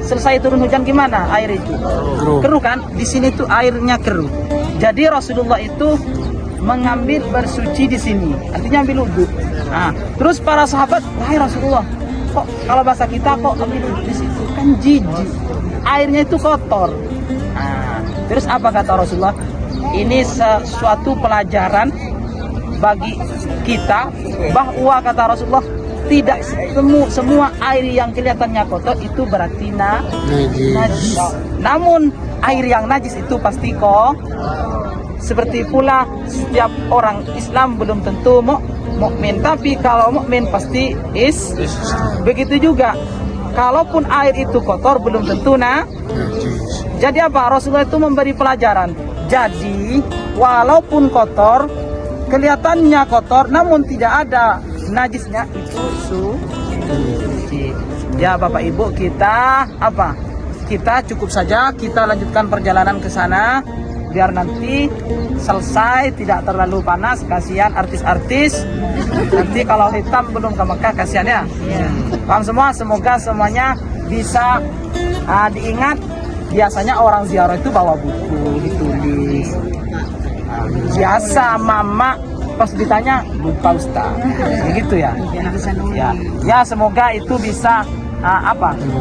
selesai turun hujan, gimana air itu? Keruh kan? Di sini tuh airnya keruh. Jadi Rasulullah itu mengambil bersuci di sini. Artinya ambil wudhu. Terus para sahabat, wahai Rasulullah, kok kalau bahasa kita kok ambil wudhu di situ? Kan jijik. Airnya itu kotor. Terus apa kata Rasulullah? Ini sesuatu pelajaran bagi kita bahwa kata Rasulullah tidak semua air yang kelihatannya kotor itu berarti najis. Namun air yang najis itu pasti kok. Seperti pula setiap orang Islam belum tentu mukmin, tapi kalau mukmin pasti begitu juga. Kalaupun air itu kotor belum tentu najis. Jadi apa? Rasulullah itu memberi pelajaran. Jadi walaupun kotor, kelihatannya kotor, namun tidak ada najisnya, itu suci. Ya Bapak Ibu, kita cukup saja, kita lanjutkan perjalanan ke sana biar nanti selesai tidak terlalu panas. Kasihan artis-artis, nanti kalau hitam belum ke Mekah, kasihan ya. Paham semua? Semoga semuanya bisa diingat. Biasanya orang ziarah itu bawa buku ditulis. Biasa mama pas ditanya lupa Ustaz. Begitu ya. Ya semoga itu bisa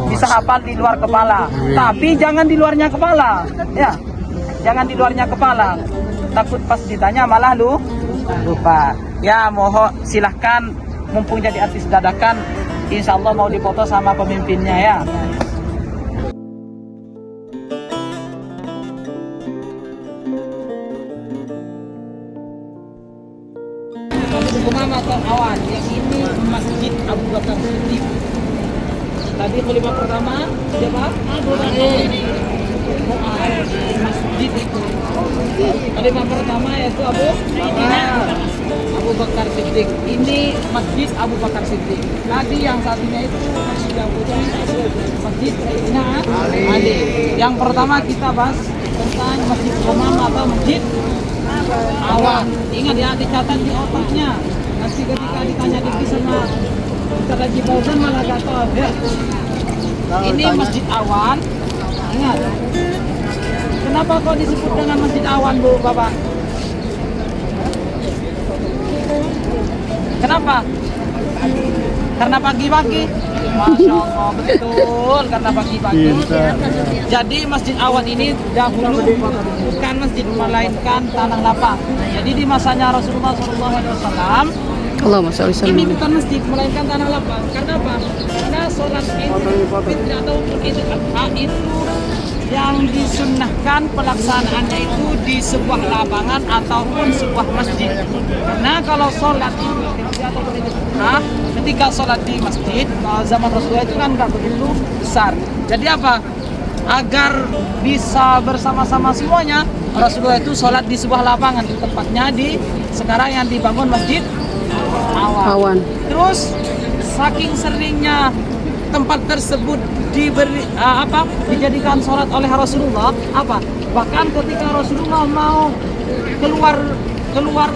bisa hafal di luar kepala. Tapi jangan di luarnya kepala. Ya. Jangan di luarnya kepala. Takut pas ditanya malah lupa. Ya mohon silahkan mumpung jadi artis dadakan, insya Allah mau dipoto sama pemimpinnya ya. Atau awan, yang ini Masjid Abu Bakar Siddiq. Tadi khalifah pertama siapa? Abu Bakar. Masjid itu. Khalifah pertama yaitu Abu Bakar Siddiq. Ini Masjid Abu Bakar Siddiq. Tadi yang satunya itu Masjid Abu Bakar, Masjid Sayyidina Ali. Yang pertama kita bahas tentang Masjid Umam atau Masjid Awan. Ingat ya, dicatat di otaknya. Nanti ketika ditanya di sama Ustaz Haji Fauzan malah gak tahu ya. Ini Masjid Awan. Ingat. Kenapa kok disebut dengan Masjid Awan, Bu, Bapak? Kenapa? Karena pagi-pagi. Masya Allah, betul, karena pagi-pagi. Jadi Masjid Awan ini dahulu bukan masjid, melainkan tanah lapang. Jadi di masanya Rasulullah SAW, ini bukan masjid, melainkan tanah lapang. Karena apa? Karena sholat Idul Fitri atau Idul Adha itu yang disunnahkan pelaksanaannya itu di sebuah lapangan ataupun sebuah masjid. Karena kalau sholat Idul Fitri atau Idul Adha, ketika sholat di masjid zaman Rasulullah itu kan nggak begitu besar. Jadi apa? Agar bisa bersama-sama semuanya, Rasulullah itu sholat di sebuah lapangan, tepatnya di sekarang yang dibangun Masjid Awan. Terus saking seringnya tempat tersebut dijadikan sholat oleh Rasulullah, bahkan ketika Rasulullah mau keluar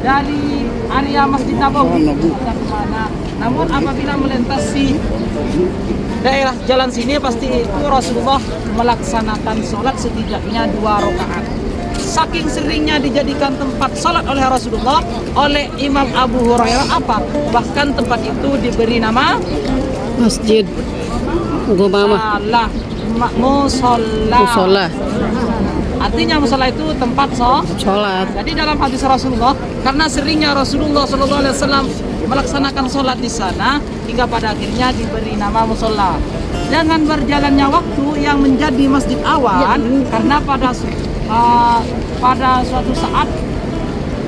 dari area Masjid Nabawi kemana, namun apabila melintasi daerah jalan sini pasti itu Rasulullah melaksanakan sholat setidaknya 2 rakaat. Saking seringnya dijadikan tempat sholat oleh Rasulullah oleh Imam Abu Hurairah, bahkan tempat itu diberi nama Masjid Musola. Artinya musola itu tempat sholat. Jadi dalam hadis Rasulullah, karena seringnya Rasulullah SAW melaksanakan sholat di sana, hingga pada akhirnya diberi nama musola. Dengan berjalannya waktu yang menjadi Masjid Awan, karena pada suatu saat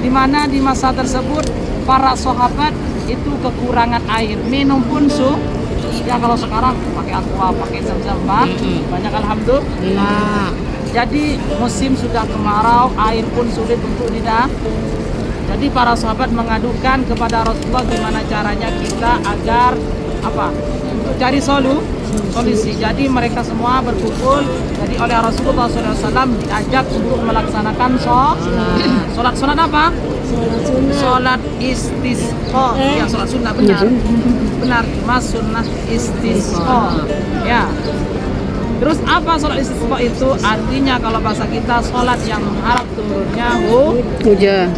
di mana di masa tersebut para sahabat itu kekurangan air minum pun ya kalau sekarang pakai aqua, pakai zam-zam banyak alhamdulillah. Jadi musim sudah kemarau, air pun sulit untuk didapat. Jadi para sahabat mengadukan kepada Rasulullah gimana caranya kita agar untuk cari solusi. Jadi mereka semua berkumpul. Jadi oleh Rasulullah SAW diajak untuk melaksanakan sholat apa? Sholat istisqa. Ya, sholat sunnah benar, mas sunnah istisqa. Ya. Terus apa sholat istisqa itu? Artinya kalau bahasa kita sholat yang mengharap turunnya hujan.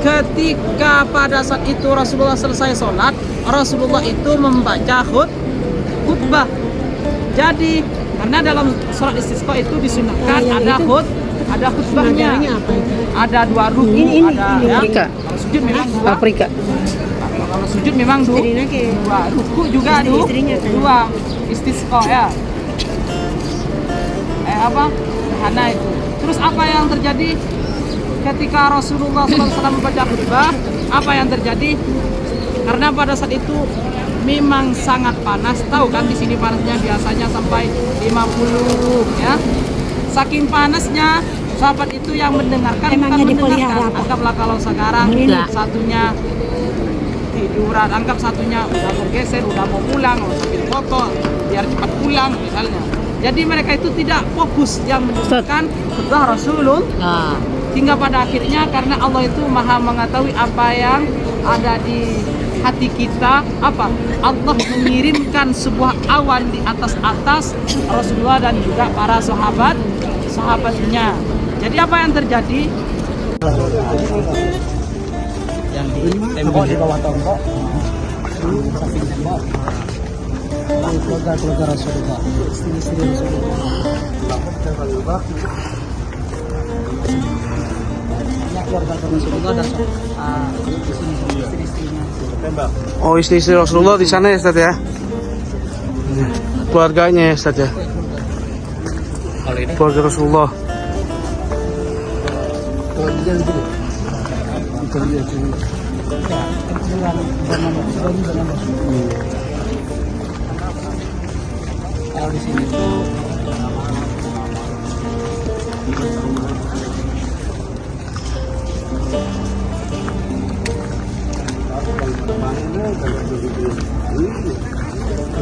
Ketika pada saat itu Rasulullah selesai sholat, Rasulullah itu membaca khutbah. Jadi karena dalam sholat istisqa itu disunahkan ada khutbahnya. Ada 2 ruku, ada kalau sujud memang 2. Kalau sujud memang 2 ruku juga 2 istisqa ya. Karena itu. Terus apa yang terjadi ketika Rasulullah SAW membaca khutbah? Apa yang terjadi? Karena pada saat itu memang sangat panas. Tahu kan di sini panasnya biasanya sampai 50 ya. Saking panasnya sahabat itu yang mendengarkan anggaplah kalau sekarang satunya tiduran, anggap satunya udah bergeser, udah mau pulang, mau sambil foto biar cepat pulang misalnya. Jadi mereka itu tidak fokus yang mendengarkan khutbah Rasulullah. Hingga pada akhirnya karena Allah itu maha mengetahui apa yang ada di hati kita, Allah mengirimkan sebuah awan di atas Rasulullah dan juga para sahabatnya. Jadi apa yang terjadi? Yang di tembok, di bawah tembok, samping tembok. Keluarga Rasulullah, istri-istri Rasulullah. Keluarga Rasulullah dan istri-istrinya. Tembak. Oh, istri Rasulullah di sana ya Ustaz ya? Keluarganya ya Ustaz ya? Keluarga Rasulullah. Di sini tuh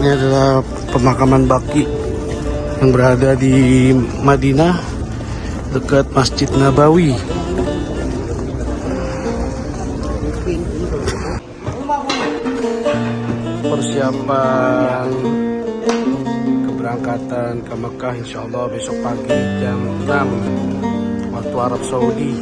Ini adalah pemakaman Baqi yang berada di Madinah dekat Masjid Nabawi. Persiapan keberangkatan ke Mekah insya Allah besok pagi jam 6 waktu Arab Saudi.